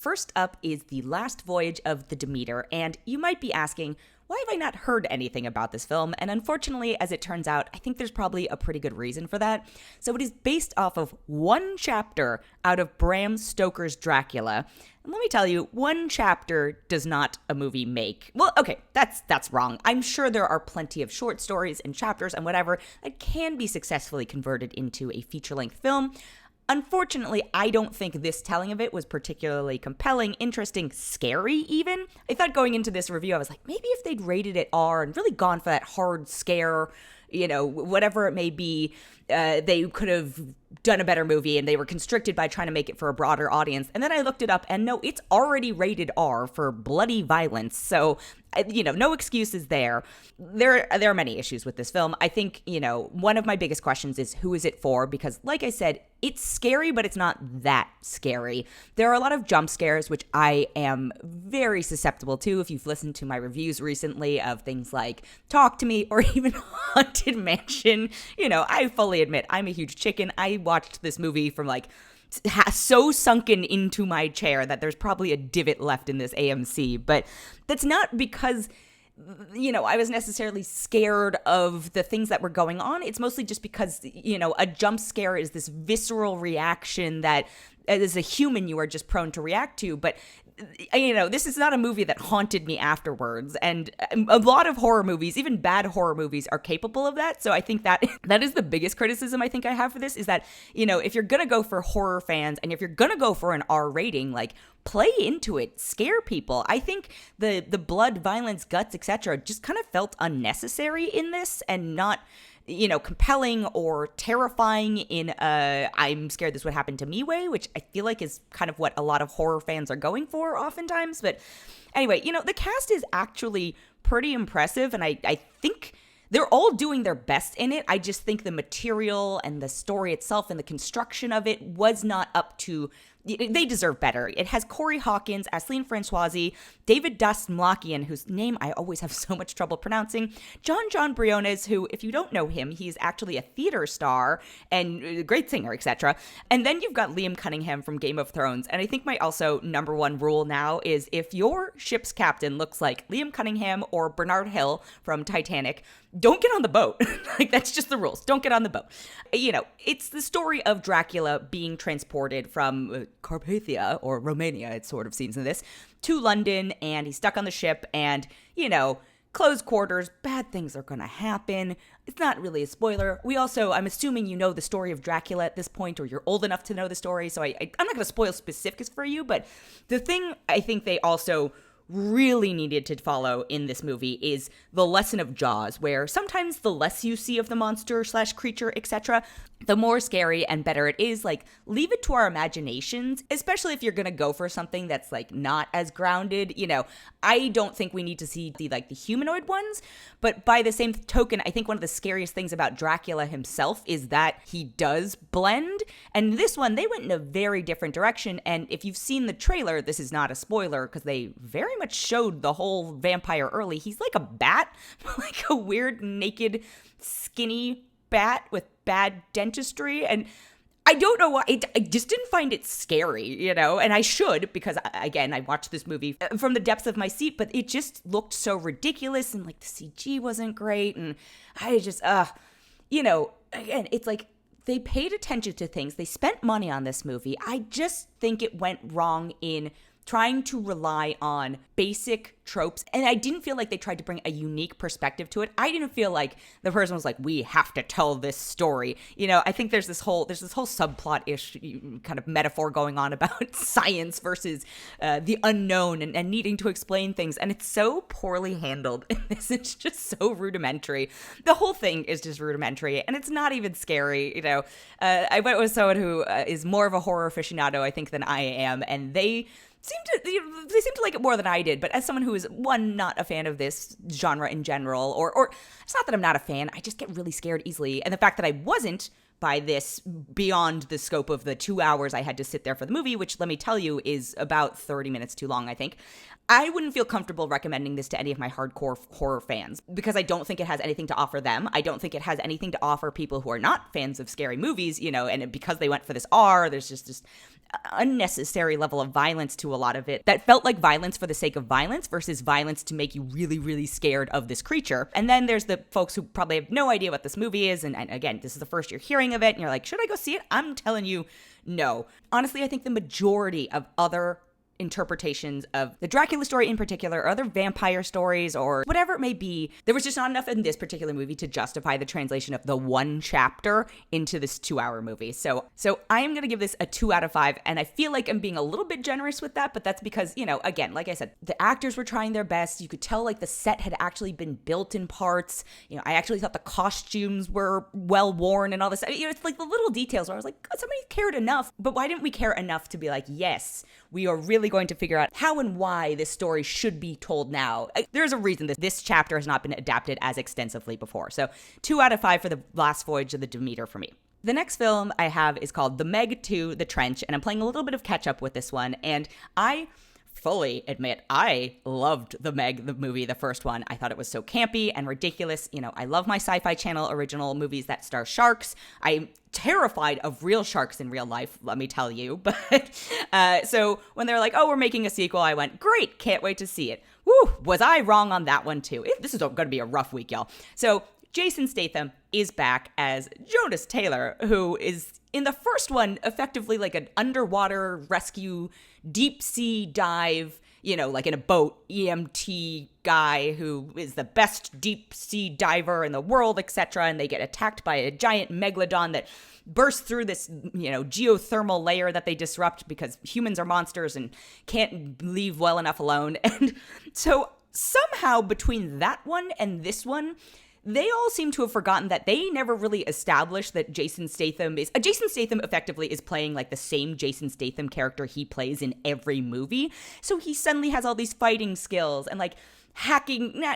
First up is The Last Voyage of the Demeter, and you might be asking, why have I not heard anything about this film? And unfortunately, as it turns out, I think there's probably a pretty good reason for that. So it is based off of one chapter out of Bram Stoker's Dracula. And let me tell you, one chapter does not a movie make. Well, okay, that's wrong. I'm sure there are plenty of short stories and chapters and whatever that can be successfully converted into a feature-length film. Unfortunately, I don't think this telling of it was particularly compelling, interesting, scary even. I thought going into this review, I was like, maybe if they'd rated it R and really gone for that hard scare, whatever it may be, they could have done a better movie, and they were constricted by trying to make it for a broader audience. And then I looked it up, and no, it's already rated R for bloody violence. So, no excuses there. There are many issues with this film. I think, one of my biggest questions is, who is it for? Because, like I said, it's scary, but it's not that scary. There are a lot of jump scares, which I am very susceptible to. If you've listened to my reviews recently of things like Talk to Me or even Haunted Mansion, I fully admit I'm a huge chicken. I watched this movie from so sunken into my chair that there's probably a divot left in this AMC. But that's not because I was necessarily scared of the things that were going on. It's mostly just because, a jump scare is this visceral reaction that as a human you are just prone to react to. But this is not a movie that haunted me afterwards. And a lot of horror movies, even bad horror movies, are capable of that. So I think that is the biggest criticism I think I have for this, is that, if you're going to go for horror fans and if you're going to go for an R rating, play into it, scare people. I think the blood, violence, guts, etc. just kind of felt unnecessary in this and not compelling or terrifying in a I'm scared this would happen to me way, which I feel like is kind of what a lot of horror fans are going for oftentimes. But anyway, the cast is actually pretty impressive, and I think they're all doing their best in it. I just think the material and the story itself and the construction of it was not up to. They deserve better. It has Corey Hawkins, Aisling Francoisi, David Dastmalchian, whose name I always have so much trouble pronouncing, John Briones, who, if you don't know him, he's actually a theater star and a great singer, etc. And then you've got Liam Cunningham from Game of Thrones. And I think my also number one rule now is, if your ship's captain looks like Liam Cunningham or Bernard Hill from Titanic, don't get on the boat. That's just the rules. Don't get on the boat. It's the story of Dracula being transported from Carpathia, or Romania, it sort of seems in this, to London, and he's stuck on the ship, and, close quarters, bad things are gonna happen. It's not really a spoiler. I'm assuming you know the story of Dracula at this point, or you're old enough to know the story, so I'm not gonna spoil specifics for you, but the thing I think they also really needed to follow in this movie is the lesson of Jaws, where sometimes the less you see of the monster / creature, etc., the more scary and better it is. Leave it to our imaginations, especially if you're gonna go for something that's not as grounded. I don't think we need to see the humanoid ones, but by the same token, I think one of the scariest things about Dracula himself is that he does blend. And this one, they went in a very different direction. And if you've seen the trailer, this is not a spoiler because they very much showed the whole vampire early. He's like a bat, like a weird, naked, skinny bat with bad dentistry. And I don't know why. I just didn't find it scary, and I should, because, again, I watched this movie from the depths of my seat, but it just looked so ridiculous, and, the CG wasn't great, and I just, again, it's they paid attention to things. They spent money on this movie. I just think it went wrong in trying to rely on basic tropes, and I didn't feel like they tried to bring a unique perspective to it. I didn't feel like the person was like, we have to tell this story. I think there's this whole subplot-ish kind of metaphor going on about science versus the unknown and needing to explain things, and it's so poorly handled in this. It's just so rudimentary. The whole thing is just rudimentary, and it's not even scary. I went with someone who is more of a horror aficionado, I think, than I am, and they seem to like it more than I did. But as someone who is, one, not a fan of this genre in general, or it's not that I'm not a fan, I just get really scared easily. And the fact that I wasn't justify this beyond the scope of the 2 hours I had to sit there for the movie, which, let me tell you, is about 30 minutes too long, I think. I wouldn't feel comfortable recommending this to any of my hardcore horror fans because I don't think it has anything to offer them. I don't think it has anything to offer people who are not fans of scary movies, and because they went for this R, there's just this unnecessary level of violence to a lot of it that felt like violence for the sake of violence versus violence to make you really, really scared of this creature. And then there's the folks who probably have no idea what this movie is. And again, this is the first you're hearing of it. And you're like, should I go see it? I'm telling you, no. Honestly, I think the majority of other interpretations of the Dracula story in particular, or other vampire stories, or whatever it may be, there was just not enough in this particular movie to justify the translation of the one chapter into this 2-hour movie. So I am going to give this a 2 out of 5, and I feel like I'm being a little bit generous with that, but that's because, again, like I said, the actors were trying their best. You could tell like the set had actually been built in parts. I actually thought the costumes were well worn and all this. It's like the little details where I was like, God, somebody cared enough, but why didn't we care enough to be like, yes, we are really going to figure out how and why this story should be told now. There's a reason that this chapter has not been adapted as extensively before. So 2 out of 5 for the Last Voyage of the Demeter for me. The next film I have is called The Meg 2, The Trench, and I'm playing a little bit of catch up with this one. And I fully admit I loved The Meg, the movie, the first one. I thought it was so campy and ridiculous. I love my Sci-Fi Channel original movies that star sharks. I'm terrified of real sharks in real life, let me tell you. But so when they're like, oh, we're making a sequel, I went, great, can't wait to see it. Woo, was I wrong on that one too? This is going to be a rough week, y'all. So Jason Statham is back as Jonas Taylor, who is in the first one effectively like an underwater rescue, deep sea dive, like in a boat, EMT guy who is the best deep sea diver in the world, etc. And they get attacked by a giant megalodon that bursts through this, geothermal layer that they disrupt because humans are monsters and can't leave well enough alone. And so somehow between that one and this one, they all seem to have forgotten that they never really established that Jason Statham effectively is playing like the same Jason Statham character he plays in every movie. So he suddenly has all these fighting skills and like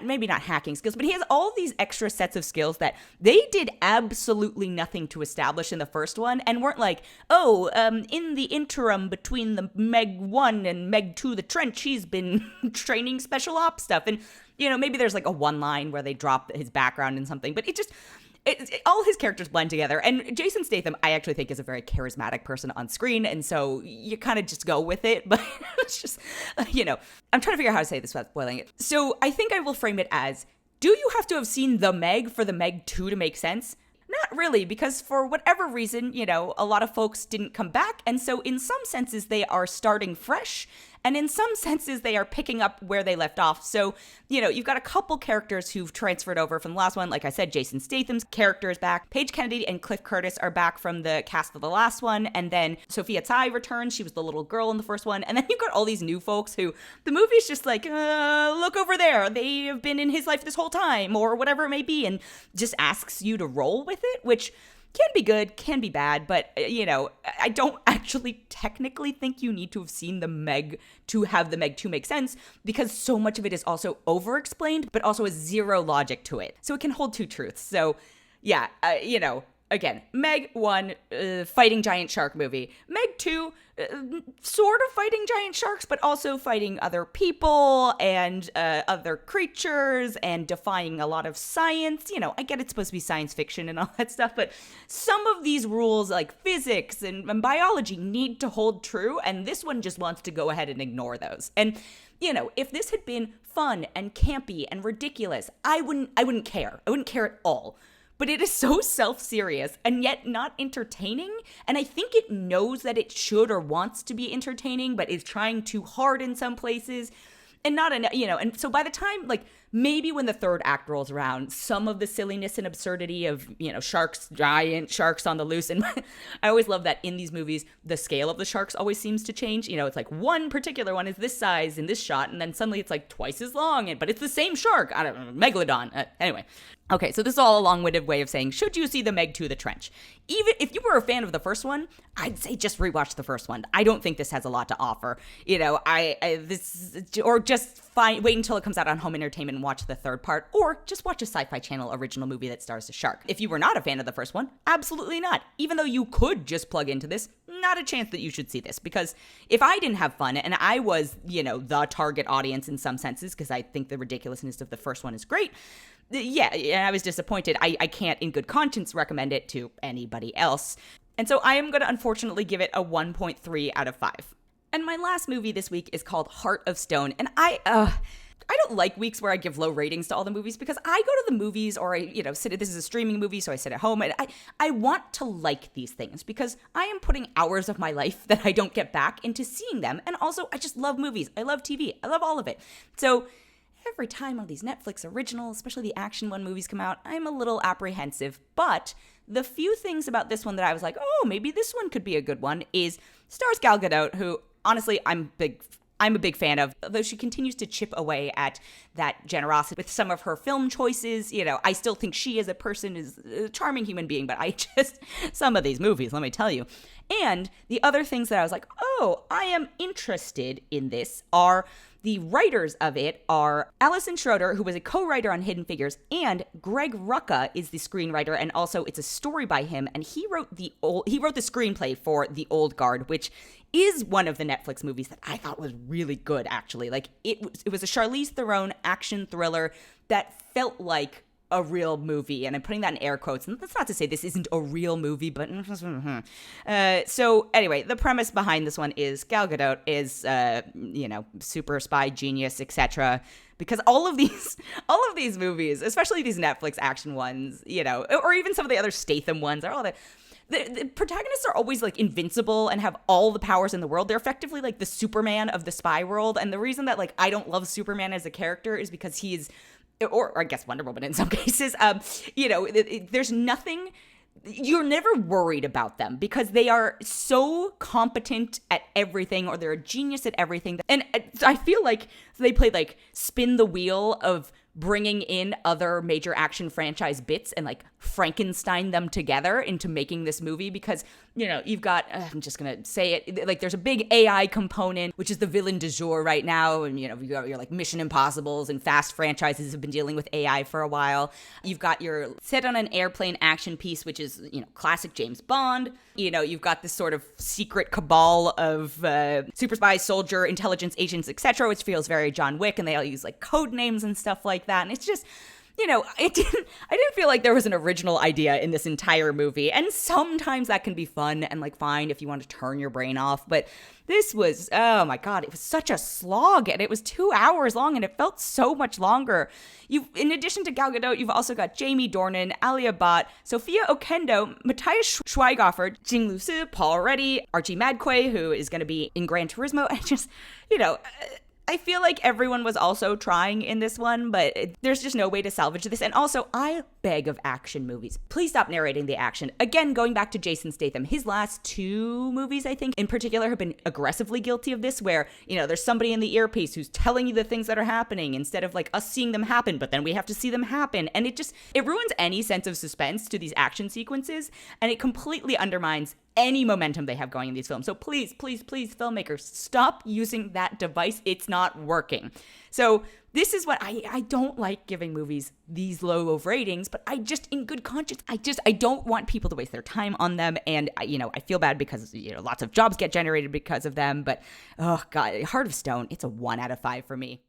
maybe not hacking skills, but he has all these extra sets of skills that they did absolutely nothing to establish in the first one and weren't like, in the interim between the Meg 1 and Meg 2, The Trench, he's been training special ops stuff. And maybe there's like a one line where they drop his background in something, but all his characters blend together. And Jason Statham, I actually think, is a very charismatic person on screen. And so you kind of just go with it. But it's just, I'm trying to figure out how to say this without spoiling it. So I think I will frame it as, do you have to have seen The Meg for The Meg 2 to make sense? Not really, because for whatever reason, a lot of folks didn't come back. And so in some senses, they are starting fresh. And in some senses, they are picking up where they left off. So, you've got a couple characters who've transferred over from the last one. Like I said, Jason Statham's character is back. Paige Kennedy and Cliff Curtis are back from the cast of the last one. And then Sophia Tsai returns. She was the little girl in the first one. And then you've got all these new folks who the movie's just like, look over there. They have been in his life this whole time or whatever it may be. And just asks you to roll with it, which can be good, can be bad, but, I don't actually technically think you need to have seen The Meg to have The Meg 2 make sense, because so much of it is also over-explained, but also has zero logic to it. So it can hold two truths. So, yeah, again, Meg 1, fighting giant shark movie. Meg 2, sort of fighting giant sharks, but also fighting other people and other creatures and defying a lot of science. I get it's supposed to be science fiction and all that stuff, but some of these rules like physics and biology need to hold true, and this one just wants to go ahead and ignore those. And if this had been fun and campy and ridiculous, I wouldn't care. I wouldn't care at all. But it is so self-serious and yet not entertaining. And I think it knows that it should or wants to be entertaining, but is trying too hard in some places. And not enough, and so by the time, like, maybe when the third act rolls around, some of the silliness and absurdity of, sharks, giant sharks on the loose. And I always love that in these movies, the scale of the sharks always seems to change. It's like one particular one is this size in this shot, and then suddenly it's like twice as long, but it's the same shark. I don't know, megalodon. Anyway. Okay, so this is all a long-winded way of saying, should you see The Meg 2, The Trench? Even if you were a fan of the first one, I'd say just rewatch the first one. I don't think this has a lot to offer. Or just wait until it comes out on home entertainment and watch the third part, or just watch a Sci-Fi Channel original movie that stars a shark. If you were not a fan of the first one, absolutely not. Even though you could just plug into this, not a chance that you should see this, because if I didn't have fun, and I was, the target audience in some senses, because I think the ridiculousness of the first one is great, yeah, and I was disappointed. I can't in good conscience recommend it to anybody else. And so I am going to unfortunately give it a 1.3 out of 5. And my last movie this week is called Heart of Stone. And I don't like weeks where I give low ratings to all the movies, because I go to the movies, or this is a streaming movie, so I sit at home, and I want to like these things because I am putting hours of my life that I don't get back into seeing them. And also, I just love movies. I love TV. I love all of it. So every time all these Netflix originals, especially the action one movies come out, I'm a little apprehensive. But the few things about this one that I was like, oh, maybe this one could be a good one, is stars Gal Gadot, who honestly I'm a big fan of, though she continues to chip away at that generosity with some of her film choices. I still think she as a person is a charming human being, but some of these movies, let me tell you. And the other things that I was like, oh, I am interested in this are the writers of it are Allison Schroeder, who was a co-writer on Hidden Figures, and Greg Rucka is the screenwriter, and also it's a story by him, and he wrote the screenplay for The Old Guard, which is one of the Netflix movies that I thought was really good, actually. Like, it was a Charlize Theron action thriller that felt like a real movie, and I'm putting that in air quotes, and that's not to say this isn't a real movie, but so anyway, the premise behind this one is Gal Gadot is super spy genius, etc., because all of these movies, especially these Netflix action ones, or even some of the other Statham ones, are all the protagonists are always like invincible and have all the powers in the world. They're effectively like the Superman of the spy world. And the reason that like I don't love Superman as a character is because he's, or I guess Wonder Woman in some cases, there's nothing, you're never worried about them because they are so competent at everything, or they're a genius at everything. And I feel like they played like spin the wheel of bringing in other major action franchise bits and like Frankenstein them together into making this movie, because you've got I'm just gonna say it, like there's a big AI component, which is the villain du jour right now, and you've got your like Mission Impossibles and Fast franchises have been dealing with AI for a while. You've got your set on an airplane action piece, which is classic James Bond. You've got this sort of secret cabal of super spies, soldier, intelligence agents, etc., which feels very John Wick, and they all use like code names and stuff like that. And it's just, I didn't feel like there was an original idea in this entire movie. And sometimes that can be fun and like fine if you want to turn your brain off. But this was, oh my God, it was such a slog, and it was 2 hours long, and it felt so much longer. In addition to Gal Gadot, you've also got Jamie Dornan, Alia Bhatt, Sophia Oquendo, Matthias Schweighöfer, Jing Lu-su, Paul Reddy, Archie Madquay, who is going to be in Gran Turismo. And just, I feel like everyone was also trying in this one, but there's just no way to salvage this. And also, I beg of action movies, please stop narrating the action. Again, going back to Jason Statham, his last 2 movies, I think, in particular, have been aggressively guilty of this, where, there's somebody in the earpiece who's telling you the things that are happening instead of like us seeing them happen, but then we have to see them happen. And it ruins any sense of suspense to these action sequences, and it completely undermines any momentum they have going in these films. So please, please, please, filmmakers, stop using that device. It's not working. So this is what I don't like giving movies these low of ratings, but I just, in good conscience, I don't want people to waste their time on them. And I feel bad because, lots of jobs get generated because of them. But, oh God, Heart of Stone, it's a 1 out of 5 for me.